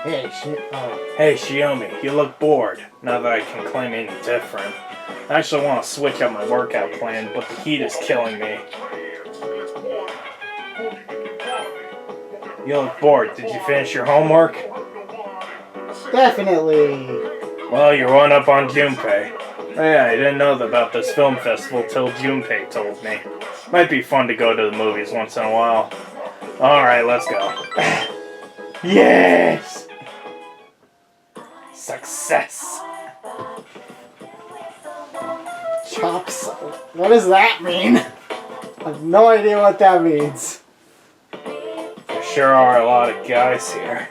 Hey, Shiomi, you look bored, now that I can claim any different. I actually want to switch up my workout plan, but the heat is killing me. You look bored. Did you finish your homework? Definitely. Well, you're one up on Junpei. Oh yeah, I didn't know about this film festival till Junpei told me. Might be fun to go to the movies once in a while. Alright, let's go. Yes! Success! Chops. What does that mean? I have no idea what that means. There sure are a lot of guys here.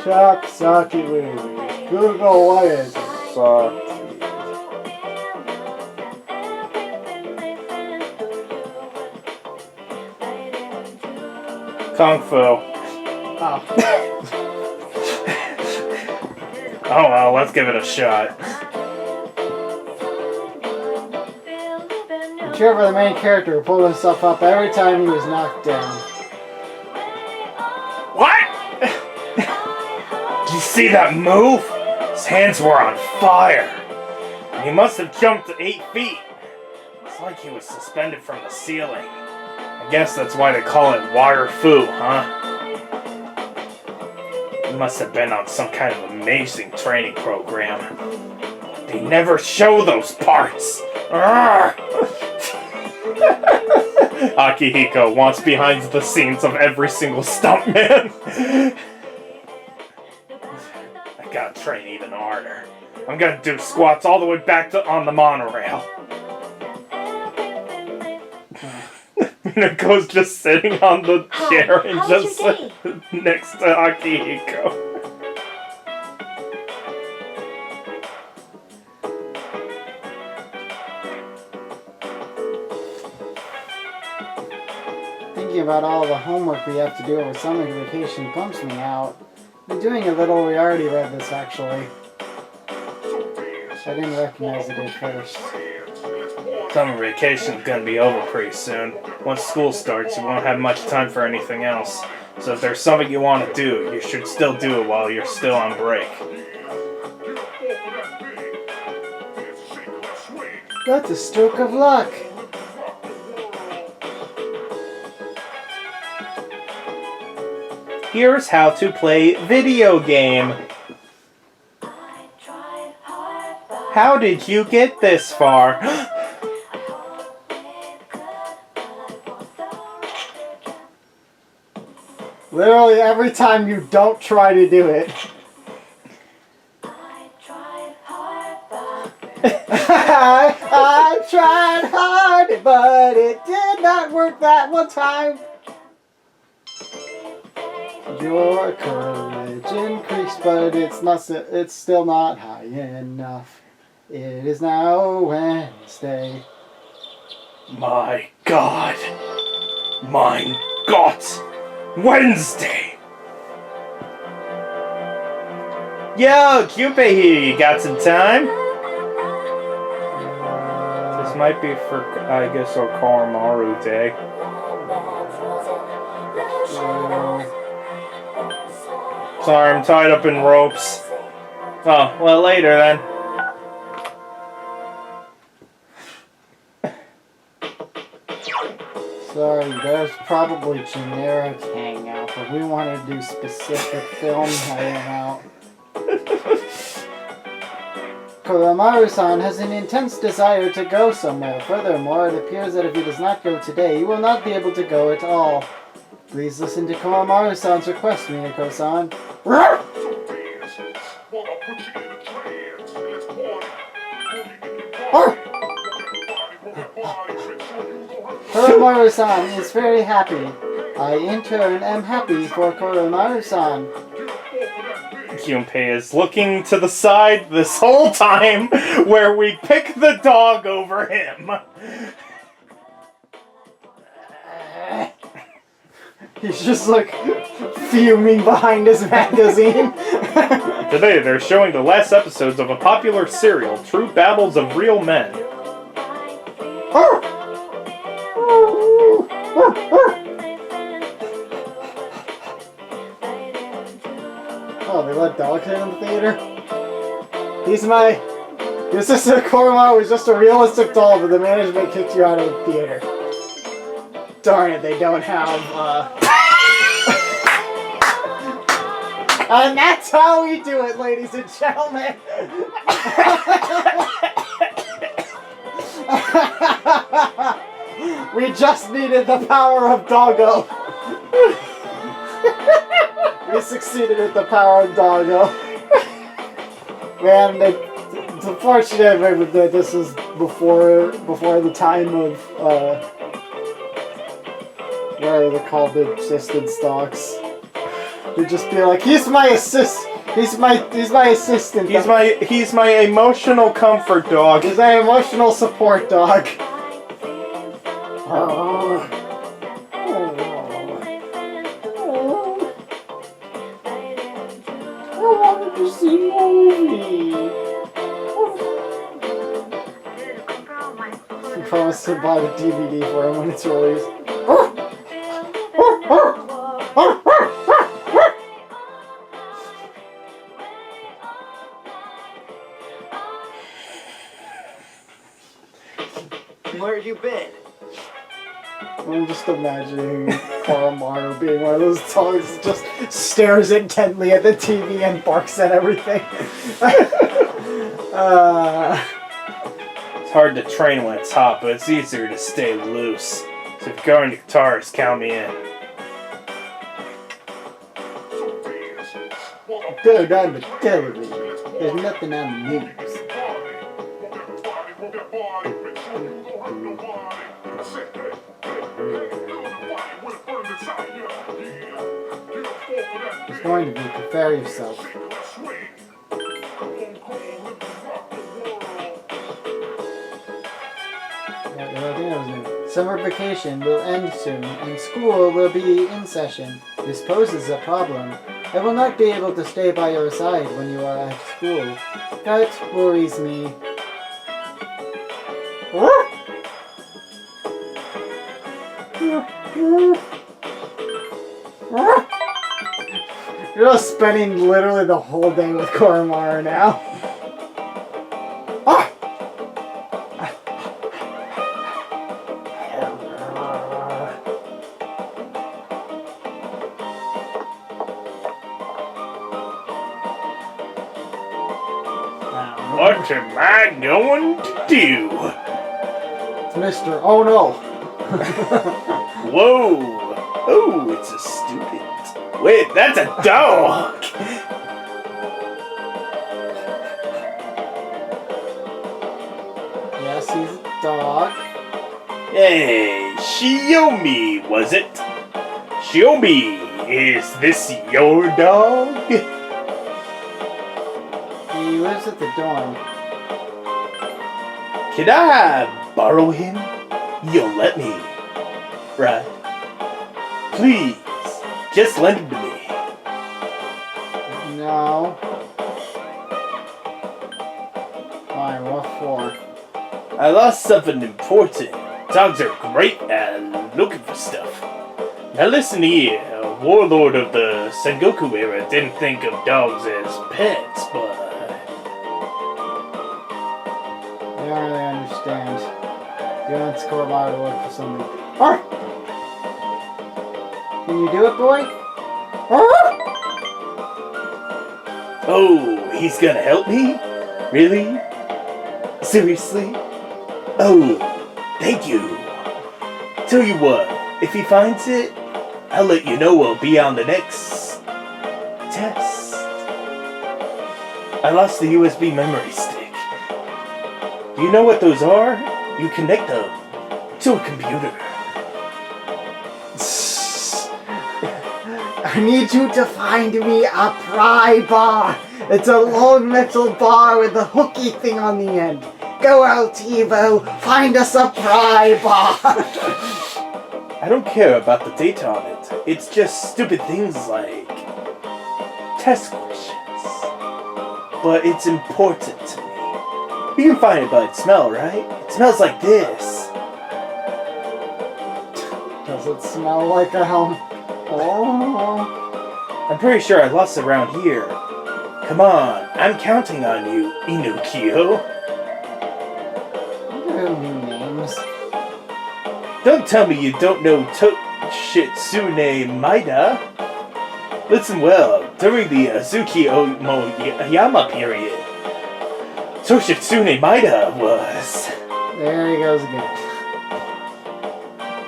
Chop Socky movies. Google what is Socky. Kung Fu. Oh. Oh well, let's give it a shot. Trevor, the main character, pulled himself up every time he was knocked down. What? Did you see that move? His hands were on fire. He must have jumped 8 feet. It's like he was suspended from the ceiling. I guess that's why they call it water fu, huh? He must have been on some kind of amazing training program. They never show those parts. Akihiko wants behind the scenes of every single stuntman. I gotta train even harder. I'm gonna do squats all the way back to on the monorail. Minako's just sitting on the chair and just next to Akihiko. Thinking about all the homework we have to do over summer vacation bumps me out. I've been doing a little. We already read this actually. I didn't recognize it at first. Summer vacation's gonna be over pretty soon. Once school starts, you won't have much time for anything else. So if there's something you want to do, you should still do it while you're still on break. That's a stroke of luck. Here's how to play video game. How did you get this far? Literally every time you don't try to do it. I tried hard, but it did not work that one time. Your courage increased, but it's still not high enough. It is now Wednesday. My God. Mein Gott. Wednesday. Yo, Junpei here. You got some time? This might be for, I guess, our Koromaru day. Sorry, I'm tied up in ropes. Oh, well, later then. Sorry, there's probably generic hangout, but we want to do specific film hangout. Koromaru-san has an intense desire to go somewhere. Furthermore, it appears that if he does not go today, he will not be able to go at all. Please listen to Koromaru-san's request, Minako-san. Koromaru-san is very happy. I, in turn, am happy for Koromaru-san. Junpei is looking to the side this whole time where we pick the dog over him. He's just like fuming behind his magazine. Today they're showing the last episodes of a popular serial, True Battles of Real Men. have dogs in the theater? Your sister Koromaru was just a realistic doll, but the management kicked you out of the theater. Darn it, they don't have, And that's how we do it, ladies and gentlemen! We just needed the power of Doggo. We succeeded with the power of Doggo. Man, it's unfortunate that this is before the time of what are they called, the assisted stocks. They'd just be like, he's my assistant. He's my emotional comfort dog. He's my emotional support dog. I wanted to see movie. I promised to buy the DVD for him when it's released. Where have you been? I'm just imagining Koromaru being one of those dogs that just stares intently at the TV and barks at everything. It's hard to train when it's hot, but it's easier to stay loose. So if you're going to Tartarus, count me in. Good on the television. There's nothing on the news. It's going to be prepare yourself. Summer vacation will end soon, and school will be in session. This poses a problem. I will not be able to stay by your side when you are at school. That worries me. You're just spending literally the whole day with Koromaru now. What am I going to do? It's Mr. Oh no. Whoa! Oh, it's a student. Wait, that's a dog! Yes, he's a dog. Hey, Shiomi, was it? Shiomi, is this your dog? He lives at the dorm. Can I borrow him? You'll let me, right? Please, just lend him to me. No. Fine, what for? I lost something important. Dogs are great at looking for stuff. Now listen here, a warlord of the Sengoku era didn't think of dogs as pets, but... I don't really understand. You want Koromaru to look for something. Can you do it, boy? Oh, he's gonna help me? Really? Seriously? Oh, thank you. Tell you what, if he finds it, I'll let you know we'll be on the next test. I lost the USB memory stick. Do you know what those are? You connect them to a computer. I need you to find me a pry bar. It's a long metal bar with a hooky thing on the end. Go out, Evo. Find us a pry bar. I don't care about the data on it. It's just stupid things like test questions. But it's important to me. You can find it by its smell, right? It smells like this. Does it smell like a helm? Oh. I'm pretty sure I lost it around here. Come on, I'm counting on you, Inukio. What are new names? Don't tell me you don't know Shitsune Maida. Listen well, during the Azuki Omoyama period, Toshitsune Maida was... There he goes again.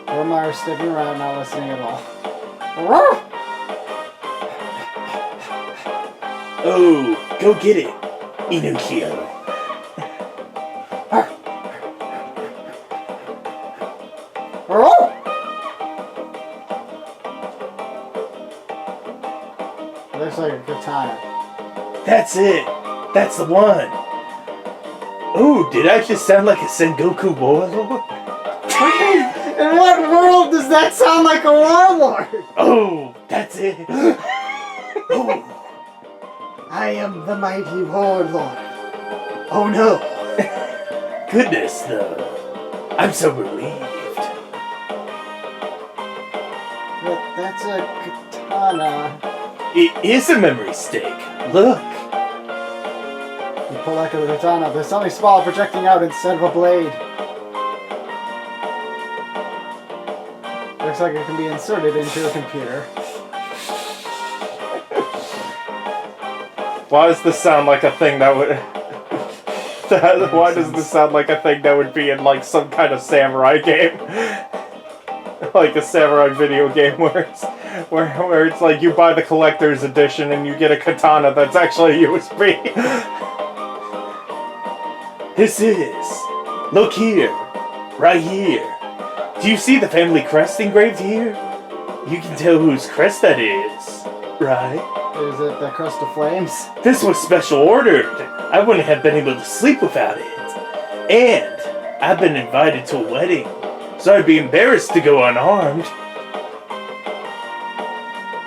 Koromaru's sticking around, not listening at all. Oh, go get it, Inukio. Looks like a katana. That's it. That's the one. Oh, did I just sound like a Sengoku warlord? In what world does that sound like a warlord? Oh, that's it. Oh. I am the mighty warlord. Oh no. Goodness, though. I'm so relieved. But that's a katana. It is a memory stick. Look. You pull out the katana. There's something small projecting out instead of a blade. Looks like it can be inserted into a computer. Why does this sound like a thing that would... Why does this sound like a thing that would be in, like, some kind of samurai game? Like a samurai video game where it's like you buy the collector's edition and you get a katana that's actually a USB. This is... Look here. Right here. Do you see the family crest engraved here? You can tell whose crest that is. Right? Is it the crest of flames? This was special ordered. I wouldn't have been able to sleep without it. And I've been invited to a wedding, so I'd be embarrassed to go unarmed.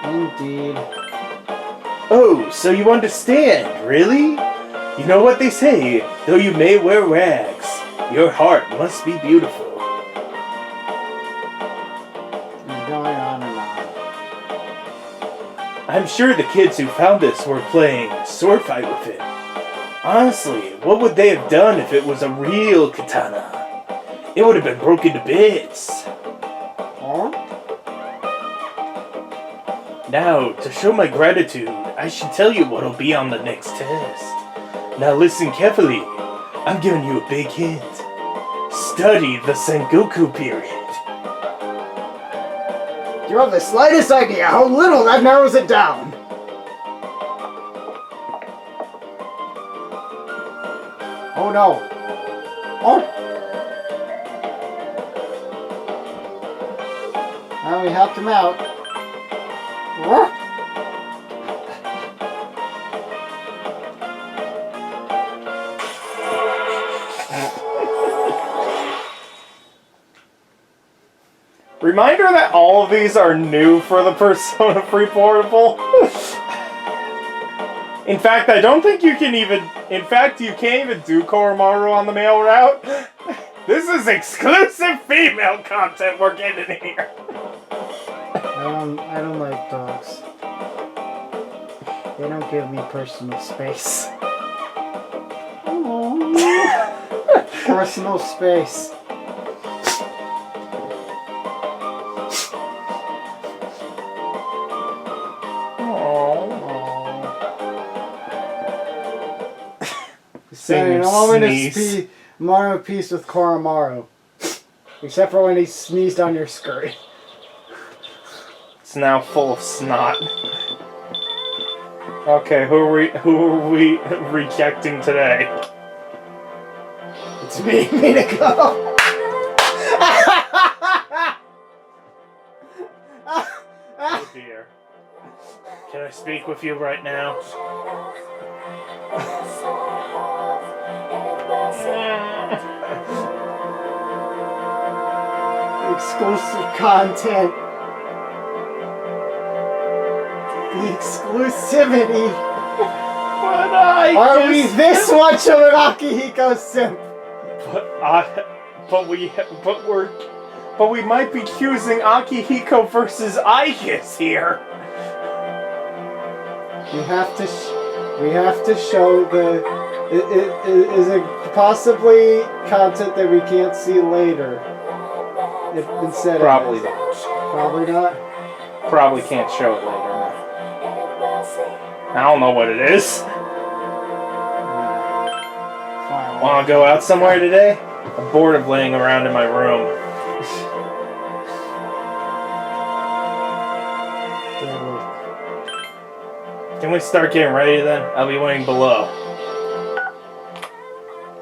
Indeed. Oh, so you understand, really? You know what they say, though you may wear rags, your heart must be beautiful. He's going on and on. I'm sure the kids who found this were playing sword fight with it. Honestly, what would they have done if it was a real katana? It would have been broken to bits. Huh? Now, to show my gratitude, I should tell you what'll be on the next test. Now listen carefully. I'm giving you a big hint. Study the Sengoku period. Do you have the slightest idea how little that narrows it down? Oh no. Oh! Well, we helped him out. What? Reminder that all of these are new for the Persona 3 Portable. In fact, I don't think you can even... In fact, you can't even do Koromaru on the male route. This is exclusive female content we're getting here. I don't like dogs. They don't give me personal space. Personal space. Saying all in a Mario piece with Koromaru. Except for when he sneezed on your skirt. It's now full of snot. Okay, who are we rejecting today? It's me, Minako! Oh dear. Can I speak with you right now? Exclusive content. The exclusivity. But Are we this much of an Akihiko simp? But we might be choosing Akihiko versus Aikis here. You have to We have to show the... Is it possibly content that we can't see later? Instead Probably of not. Probably not? Probably can't show it later. No. I don't know what it is. Fine. Want to go out somewhere today? I'm bored of laying around in my room. Can we start getting ready then? I'll be waiting below.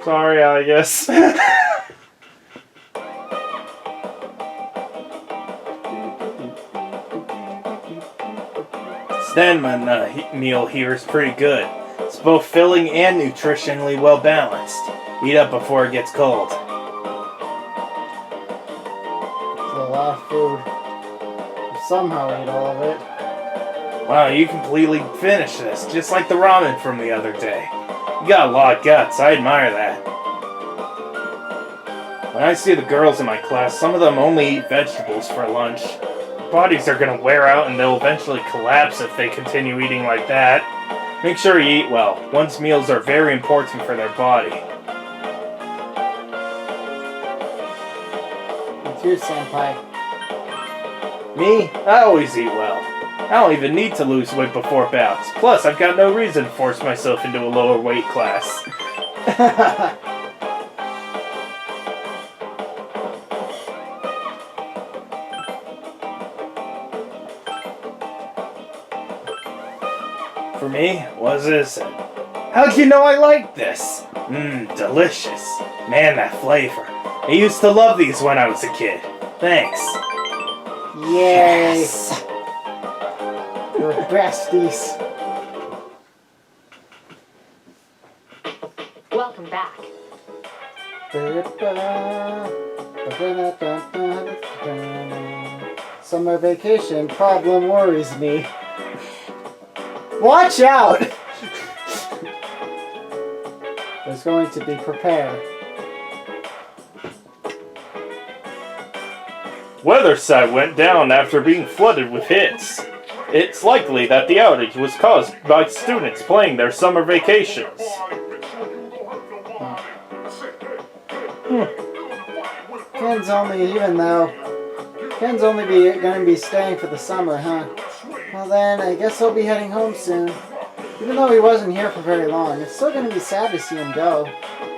Sorry, I guess. Stanman meal here is pretty good. It's both filling and nutritionally well balanced. Eat up before it gets cold. It's a lot of food. Somehow ate all of it. Wow, you completely finished this, just like the ramen from the other day. You got a lot of guts, I admire that. When I see the girls in my class, some of them only eat vegetables for lunch. Their bodies are gonna wear out and they'll eventually collapse if they continue eating like that. Make sure you eat well. One's meals are very important for their body. It's you, senpai. Me? I always eat well. I don't even need to lose weight before bouts. Plus, I've got no reason to force myself into a lower weight class. For me, what is it? How'd you know I like this? Mmm, delicious. Man, that flavor. I used to love these when I was a kid. Thanks. Yay! Yes. Your besties. Welcome back. Summer vacation problem worries me. Watch out! There's going to be prepared. Weather site went down after being flooded with hits. It's likely that the outage was caused by students playing their summer vacations. Ken's only gonna be staying for the summer, huh? Well then, I guess I'll be heading home soon. Even though he wasn't here for very long, it's still gonna be sad to see him go.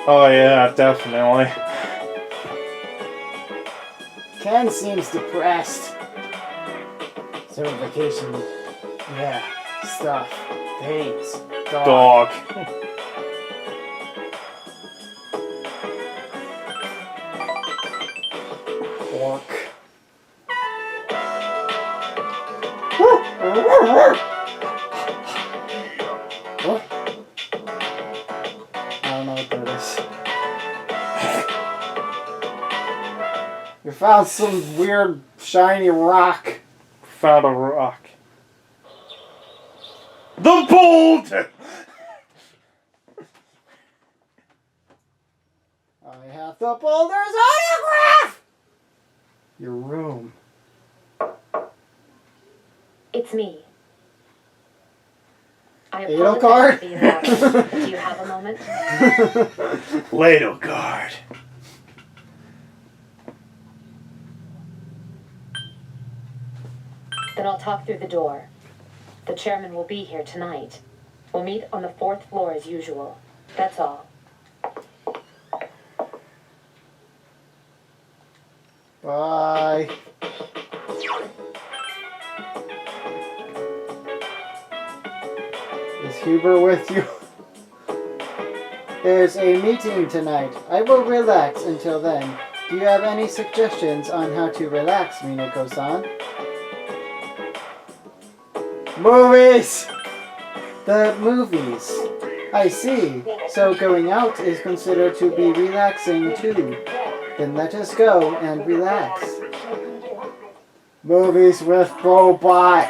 Oh yeah, definitely. Ken seems depressed. Summer vacation. Yeah. Stuff. Things. Dog. Pork. What? I don't know what that is. You found some weird shiny rock. Found a rock. The boulder! I have the boulder's autograph! Your room. It's me. I Edelgard? apologize for being loud. Do you have a moment? Edelgard. Then I'll talk through the door. The chairman will be here tonight. We'll meet on the 4th floor as usual. That's all. Bye. Is Huber with you? There's a meeting tonight. I will relax until then. Do you have any suggestions on how to relax, Minako-san? Movies! The movies. I see. So going out is considered to be relaxing too. Then let us go and relax. Movies with robot.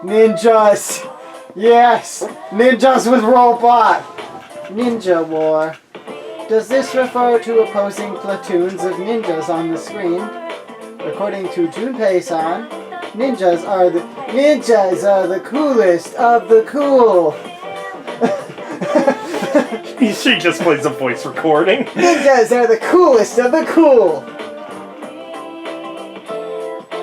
Ninjas! Yes! Ninjas with robot! Ninja War. Does this refer to opposing platoons of ninjas on the screen? According to Junpei-san, Ninjas are the coolest of the cool. She just plays a voice recording. Ninjas are the coolest of the cool.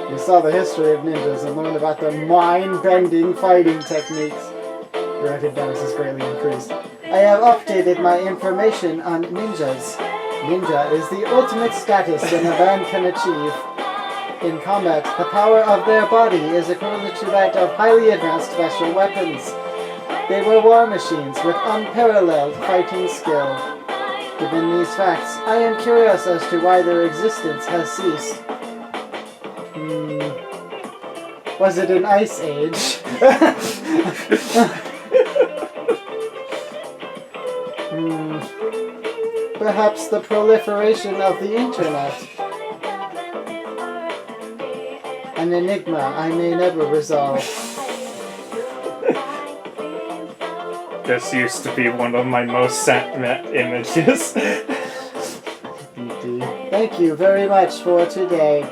You saw the history of ninjas and learned about their mind-bending fighting techniques. Your academics is greatly increased. I have updated my information on ninjas. Ninja is the ultimate status a man can achieve. In combat, the power of their body is equivalent to that of highly advanced special weapons. They were war machines with unparalleled fighting skill. Given these facts, I am curious as to why their existence has ceased. Was it an ice age? Perhaps the proliferation of the internet. An enigma I may never resolve. This used to be one of my most sent images. Thank you very much for today.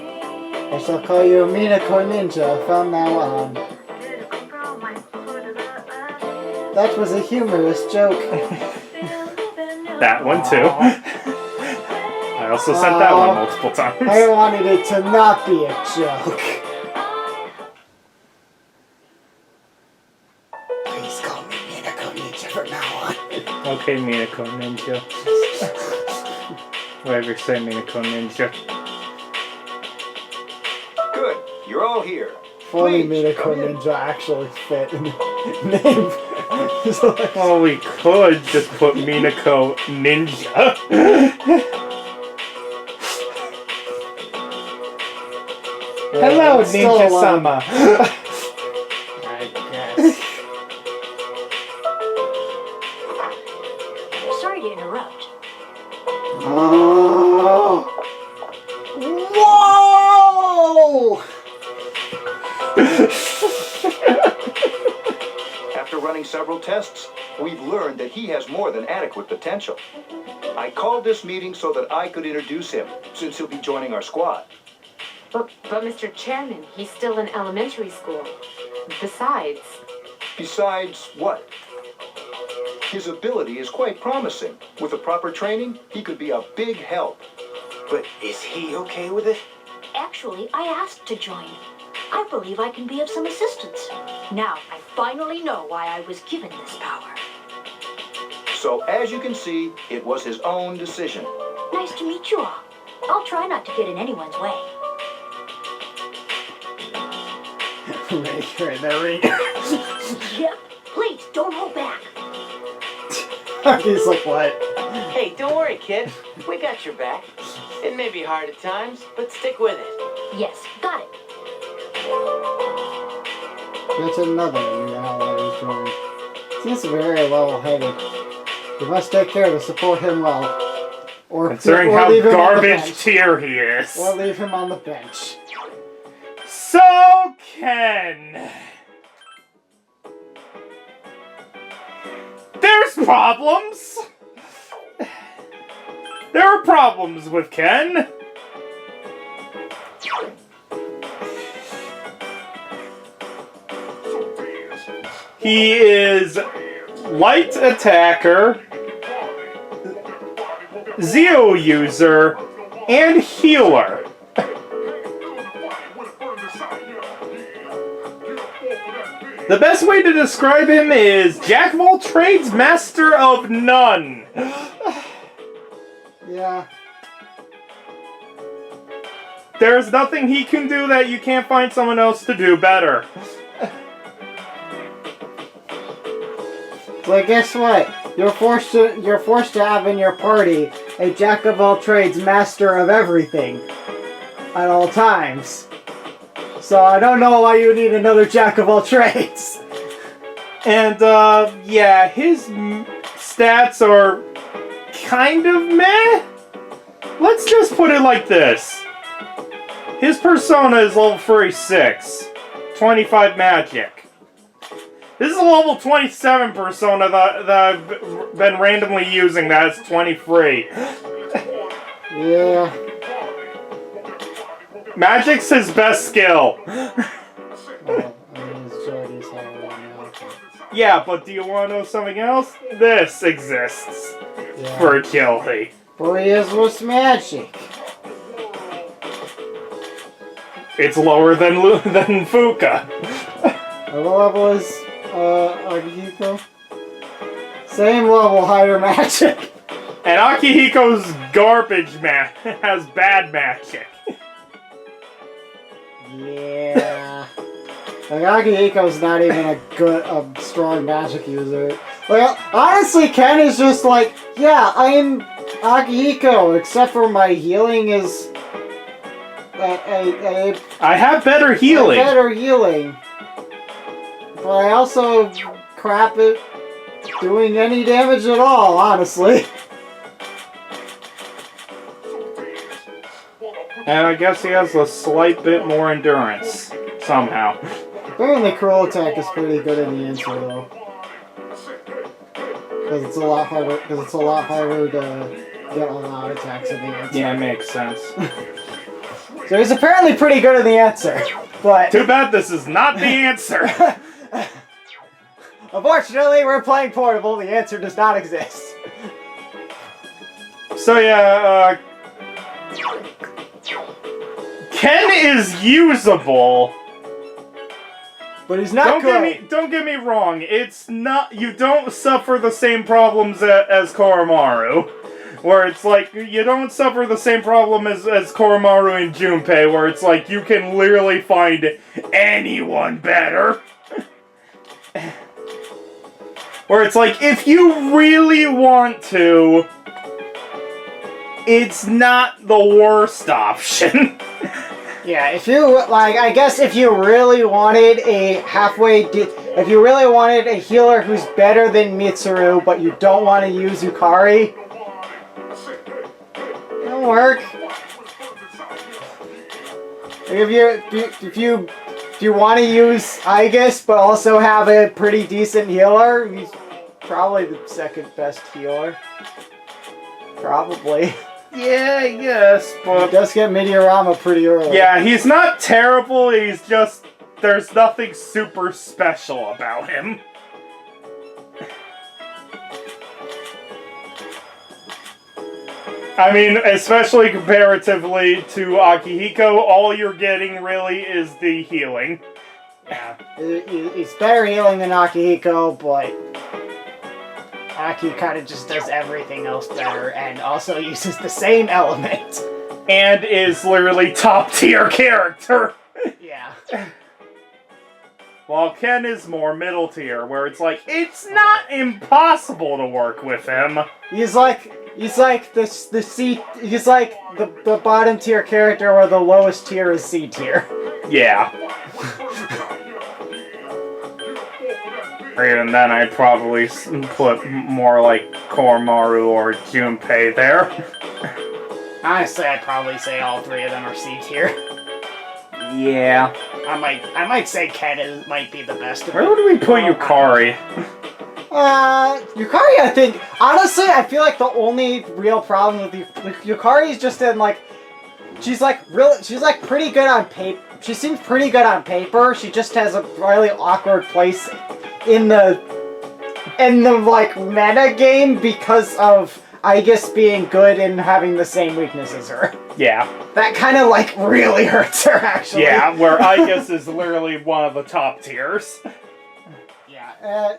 I shall call you Minako Ninja from now on. That was a humorous joke. That one too. I also sent that one multiple times. I wanted it to not be a joke. Please call me Minako Ninja from now on. Okay, Minako Ninja. Whatever you say, Minako Ninja. Good, you're all here. Funny Please, Minako come in. Ninja actually fit in the name. So like, Well, we could just put Minako Ninja. Hello, it's still a line. Ninja-sama. I guess. Sorry to interrupt. Oh. Whoa! After running several tests, we've learned that he has more than adequate potential. I called this meeting so that I could introduce him, since he'll be joining our squad. But Mr. Chairman, he's still in elementary school. Besides, Besides what? His ability is quite promising. With the proper training, he could be a big help. But is he okay with it? Actually, I asked to join. I believe I can be of some assistance. Now, I finally know why I was given this power. So, as you can see, it was his own decision. Nice to meet you all. I'll try not to get in anyone's way. Right there, Yep. Please, don't hold back. He's like, what? Hey, don't worry, kid. We got your back. It may be hard at times, but stick with it. Yes, got it. That's another new ally who's joined. Seems very level-headed. We must take care to support him well. Or Considering or how leave him on the garbage bench. tier he is. Or leave him on the bench. So, Ken. There's problems. There are problems with Ken. He is light attacker, Zeo user, and healer. The best way to describe him is Jack of all trades, master of none. Yeah. There's nothing he can do that you can't find someone else to do better. Well, guess what? You're forced to have in your party a jack of all trades, master of everything, at all times. So I don't know why you need another jack of all trades. And, yeah, his stats are kind of meh. Let's just put it like this. His persona is level 36, 25 magic. This is a level 27 persona that I've been randomly using that's 23. Yeah. Magic's his best skill. Oh, I mean, it's Jordy's hair right now. Yeah, but do you want to know something else? This exists Yeah. for Gilly. Boy is with magic. It's lower than Fuka. What level is Akihiko? Same level, higher magic. And Akihiko's garbage has bad magic. Yeah. Like, Akihiko's not even a strong magic user. Well, honestly, Ken is just like, yeah, I'm Akihiko, except for my healing is... I have better healing. Better healing. But I also crap at doing any damage at all, honestly. And I guess he has a slight bit more endurance, somehow. Apparently Cruel Attack is pretty good in the intro, though. Because it's a lot harder to get all out attacks in the answer. Yeah, it makes sense. So he's apparently pretty good in the answer, but... Too bad this is not the answer. Unfortunately, we're playing portable. The answer does not exist. So yeah, Ken is usable. But he's not good. Don't get me wrong. It's not. You don't suffer the same problems as Koromaru, where it's like you don't suffer the same problem as Koromaru and Junpei, where it's like you can literally find anyone better. Where it's like if you really want to, it's not the worst option. Yeah, if you, like, I guess if you really wanted a if you really wanted a healer who's better than Mitsuru, but you don't want to use Yukari, it'll work. If you want to use Aegis, but also have a pretty decent healer, he's probably the second best healer. Probably. Yeah, I guess, but... He does get Meteorama pretty early. Yeah, he's not terrible, he's just... There's nothing super special about him. I mean, especially comparatively to Akihiko, all you're getting really is the healing. Yeah. He's better healing than Akihiko, but... Aki kind of just does everything else better, and also uses the same element. And is literally top tier character. Yeah. While Ken is more middle tier, where it's like, it's not impossible to work with him. He's like the bottom tier character where the lowest tier is C tier. Yeah. Even then, I'd probably put more like Koromaru or Junpei there. Honestly, I'd probably say all three of them are C tier. Yeah. I might say Ken might be the best. Where would we put Yukari? Yukari, I think, honestly, I feel like the only real problem with Yukari is just in, like, she's pretty good on paper. She seems pretty good on paper. She just has a really awkward place in the like meta game because of Aegis being good and having the same weakness as her. Yeah. That kind of like really hurts her actually. Yeah, where Aegis is literally one of the top tiers. Yeah.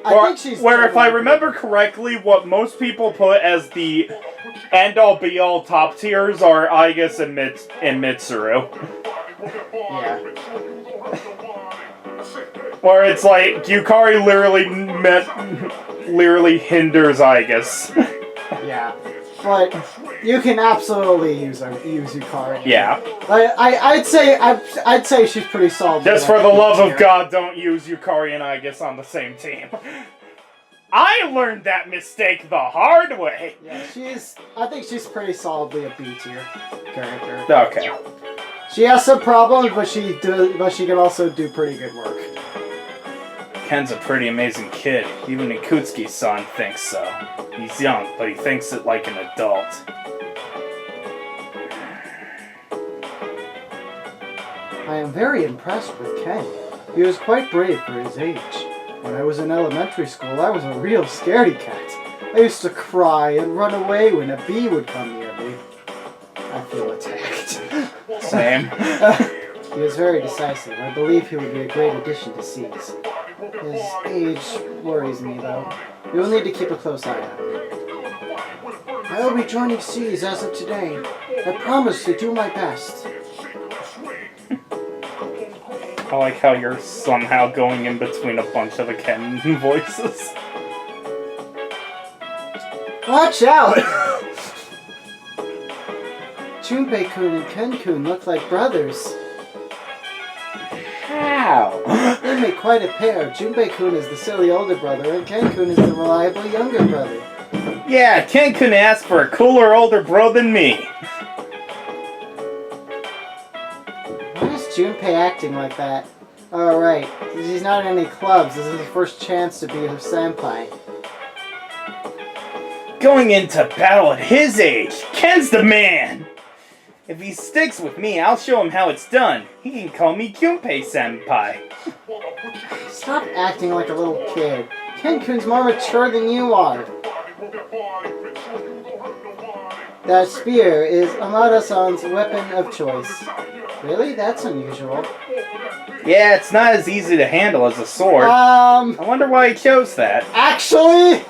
I think she's where if I remember correctly, what most people put as the end-all be-all top tiers are Aegis and Mitsuru. Yeah. Where it's like, Yukari literally hinders Aegis. Yeah. But you can absolutely use Yukari. Yeah. I'd say she's pretty solid. Just for the love of God, don't use Yukari and Aegis on the same team. I learned that mistake the hard way. Yeah, I think she's pretty solidly a B tier character. Okay. She has some problems, but she can also do pretty good work. Ken's a pretty amazing kid. Even Ikutsuki's son thinks so. He's young, but he thinks it like an adult. I am very impressed with Ken. He was quite brave for his age. When I was in elementary school, I was a real scaredy cat. I used to cry and run away when a bee would come near me. I feel attacked. Same. He was very decisive. I believe he would be a great addition to C's. His age worries me, though. We will need to keep a close eye on him. I will be joining C's as of today. I promise to do my best. I like how you're somehow going in between a bunch of the Ken voices. Watch out! Junpei-kun and Ken-kun look like brothers. How? They make quite a pair. Junpei-kun is the silly older brother, and Ken-kun is the reliable younger brother. Yeah, Ken couldn't ask for a cooler older bro than me. Why is Junpei acting like that? Oh, right. He's not in any clubs. This is his first chance to be her senpai. Going into battle at his age, Ken's the man! If he sticks with me, I'll show him how it's done. He can call me Junpei-senpai. Stop acting like a little kid. Ken-kun's more mature than you are. That spear is Amada-san's weapon of choice. Really? That's unusual. Yeah, it's not as easy to handle as a sword. I wonder why he chose that. Actually,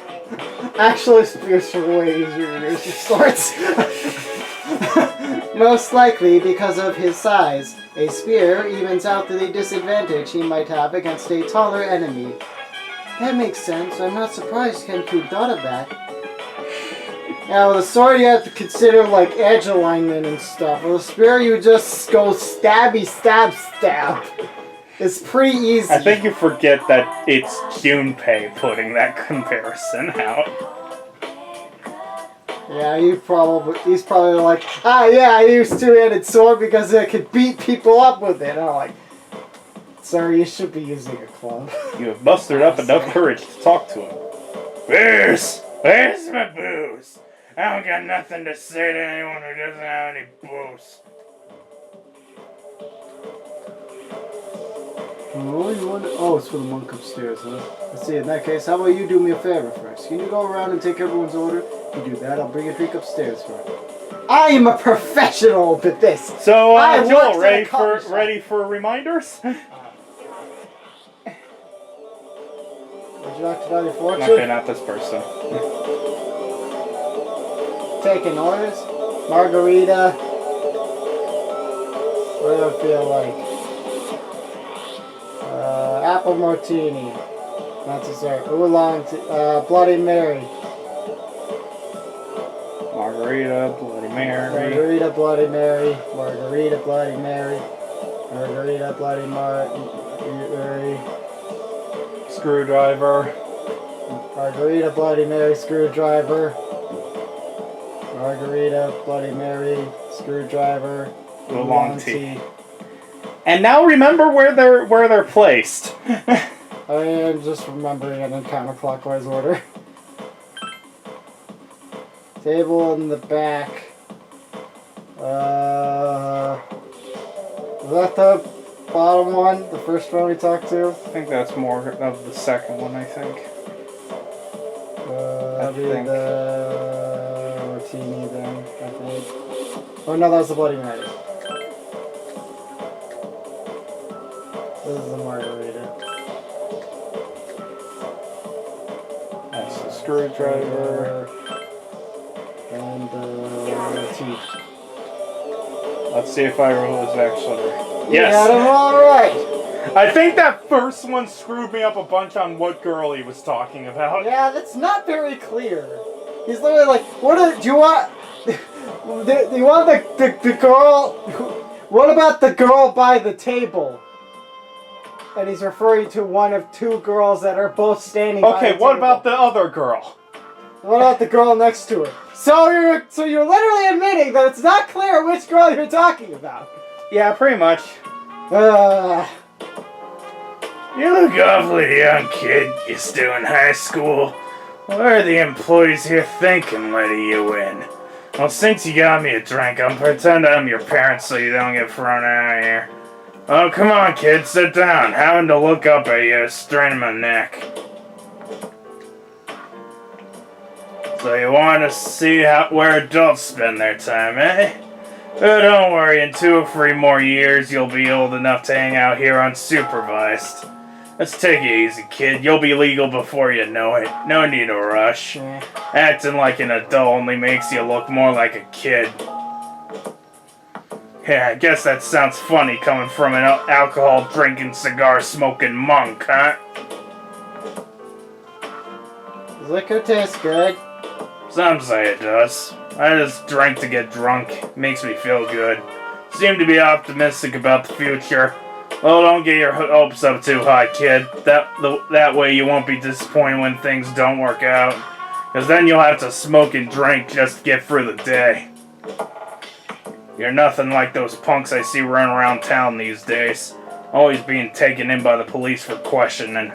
spears are way easier to use than swords. Most likely because of his size. A spear evens out the disadvantage he might have against a taller enemy. That makes sense. I'm not surprised Ken-kun thought of that. Now, with a sword you have to consider like edge alignment and stuff. With a spear you just go stabby stab stab. It's pretty easy. I think you forget that it's Junpei putting that comparison out. Yeah, he's probably like, yeah, I use two-handed sword because I could beat people up with it. And I'm like, sir, you should be using a club. You have mustered up enough courage to talk to him. Booze! Where's my booze? I don't got nothing to say to anyone who doesn't have any booze. Oh, it's for the monk upstairs, huh? Let's see, in that case, how about you do me a favor first? Can you go around and take everyone's order? You do that, I'll bring a drink upstairs for it. I am a professional at this! So, I Joel, worked at a ready coffee for reminders? Would you like to know your fortune? Okay, not this person. Taking orders? Margarita? What do I feel like? Apple martini. Not dessert. Oolong, Bloody Mary. Margarita, Bloody Mary. Margarita, Bloody Mary. Margarita, Bloody Mary. Margarita, Bloody Mary. Screwdriver. Margarita, Bloody Mary, screwdriver. Margarita, Bloody Mary, screwdriver. Oolong tea. And now remember where they're placed. I am just remembering it in counterclockwise order. Table in the back. Is that the bottom one? The first one we talked to? I think that's more of the second one, I think. That'll be the martini then, I think. Oh no, that was the Bloody Mary. This is the margarita. That's the screwdriver. And the tea. Let's see if I was actually... You got them all right! I think that first one screwed me up a bunch on what girl he was talking about. Yeah, that's not very clear. He's literally like, do you want... Do you want the girl... What about the girl by the table? And he's referring to one of two girls that are both standing by the table. Okay, what about the other girl? What about the girl next to her? So you're literally admitting that it's not clear which girl you're talking about. Yeah, pretty much. You look awfully young, kid. You're still in high school. What are the employees here thinking letting you in? Well, since you got me a drink, I'll pretend I'm your parent so you don't get thrown out of here. Oh, come on, kid, sit down. Having to look up at you is straining my neck. So you want to see where adults spend their time, eh? Oh, don't worry, in 2 or 3 more years, you'll be old enough to hang out here unsupervised. Let's take it easy, kid. You'll be legal before you know it. No need to rush. Yeah. Acting like an adult only makes you look more like a kid. Yeah, I guess that sounds funny coming from an alcohol-drinking, cigar-smoking monk, huh? Does liquor taste good? Some say it does. I just drink to get drunk. It makes me feel good. Seem to be optimistic about the future. Well, don't get your hopes up too high, kid. That way you won't be disappointed when things don't work out. Because then you'll have to smoke and drink just to get through the day. You're nothing like those punks I see running around town these days. Always being taken in by the police for questioning.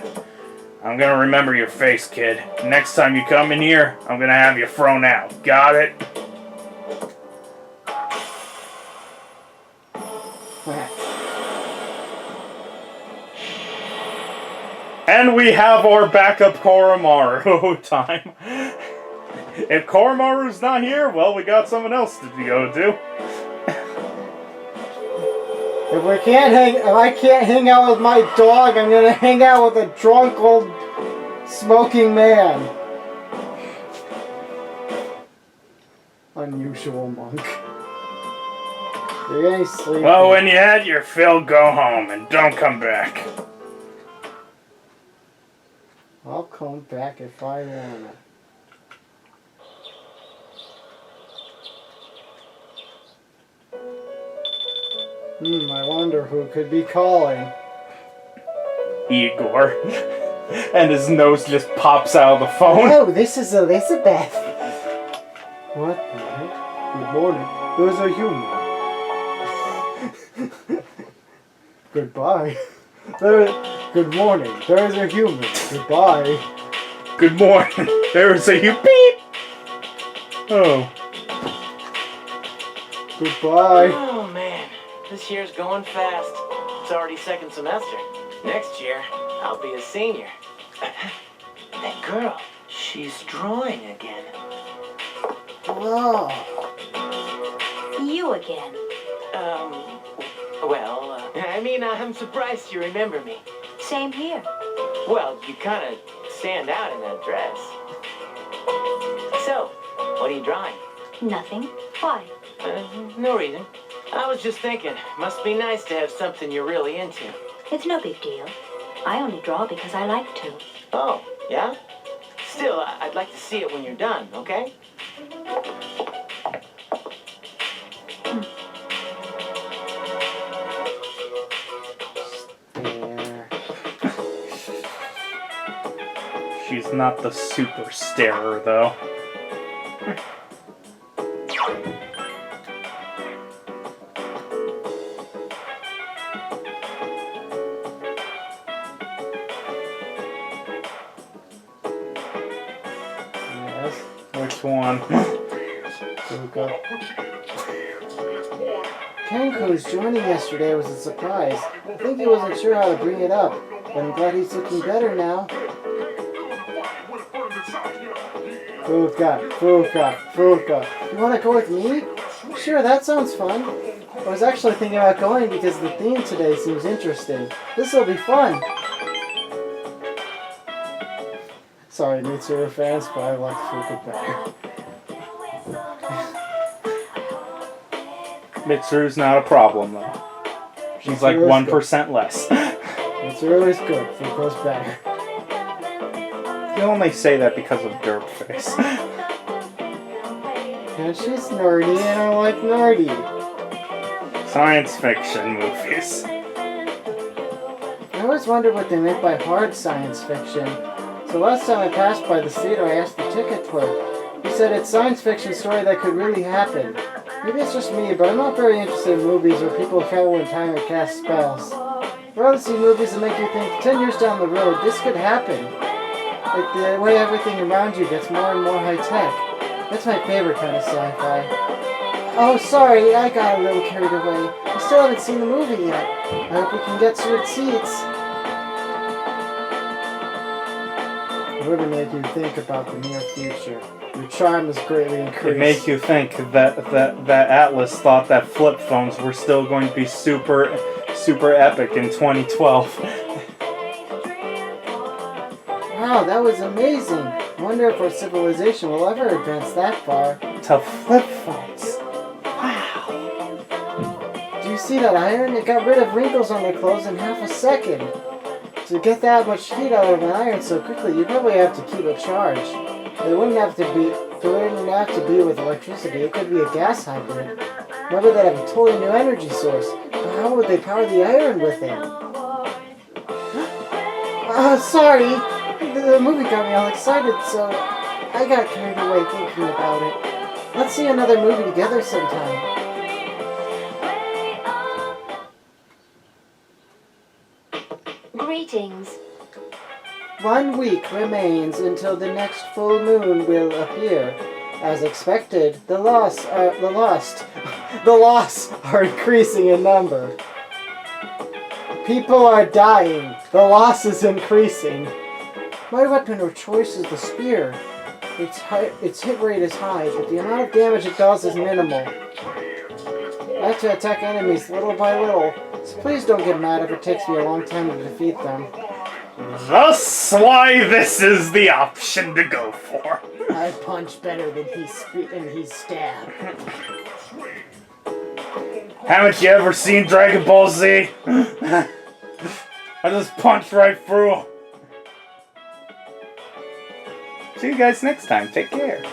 I'm gonna remember your face, kid. Next time you come in here, I'm gonna have you thrown out. Got it? And we have our backup Koromaru time. If Koromaru's not here, well, we got someone else to go to. If I can't hang out with my dog, I'm gonna hang out with a drunk old smoking man. Unusual monk. You're getting sleepy. Well, when you had your fill, go home and don't come back. I'll come back if I wanna. I wonder who could be calling. Igor. And his nose just pops out of the phone. Oh, this is Elizabeth. What the heck? Good morning. There's a human. Goodbye. Good morning. There's a human. Goodbye. Good morning. There's a beep. Oh. Goodbye. Oh, man. This year's going fast. It's already second semester. Next year, I'll be a senior. That girl, she's drawing again. Whoa. You again. I'm surprised you remember me. Same here. Well, you kind of stand out in that dress. So, what are you drawing? Nothing. Why? No reason. I was just thinking, must be nice to have something you're really into. It's no big deal. I only draw because I like to. Oh, yeah? Still, I'd like to see it when you're done, okay? There. She's not the super starer, though. Yes. Which one? Fuka. Kenko's joining yesterday was a surprise. I think he wasn't sure how to bring it up, but I'm glad he's looking better now. Fuka. You want to go with me? Sure, that sounds fun. I was actually thinking about going because the theme today seems interesting. This will be fun. Sorry, Mitsuru fans, but I like Fuka better. Mitsuru's not a problem, though. She's like Mitsuru's 1% less. Mitsuru is good. Fuka's better. You only say that because of Derp Face. And she's nerdy and I like nerdy. Science fiction movies. I always wondered what they meant by hard science fiction. So last time I passed by the theater, I asked the ticket clerk. He said it's a science fiction story that could really happen. Maybe it's just me, but I'm not very interested in movies where people travel in time or cast spells. I'd rather see movies that make you think 10 years down the road, this could happen. Like the way everything around you gets more and more high-tech. That's my favorite kind of sci-fi. Oh, sorry, I got a little carried away. I still haven't seen the movie yet. I hope we can get to its seats. What would make you think about the near future? Your charm is greatly increased. It make you think that Atlas thought that flip phones were still going to be super epic in 2012. Wow, that was amazing. I wonder if our civilization will ever advance that far. To flip phones. Do you see that iron? It got rid of wrinkles on their clothes in half a second. To get that much heat out of an iron so quickly, you probably have to keep it charged. It wouldn't have to be with electricity. It could be a gas hybrid. Remember, they'd have a totally new energy source. But how would they power the iron with it? Sorry. The movie got me all excited, so I got carried away thinking about it. Let's see another movie together sometime. Greetings. 1 week remains until the next full moon will appear. As expected, the lost are increasing in number. People are dying. The loss is increasing. My weapon of choice is the spear. Its hit rate is high, but the amount of damage it does is minimal. I have to attack enemies little by little, so please don't get mad if it takes me a long time to defeat them. Thus why this is the option to go for. I punch better than he stab. Haven't you ever seen Dragon Ball Z? I just punched right through. See you guys next time. Take care.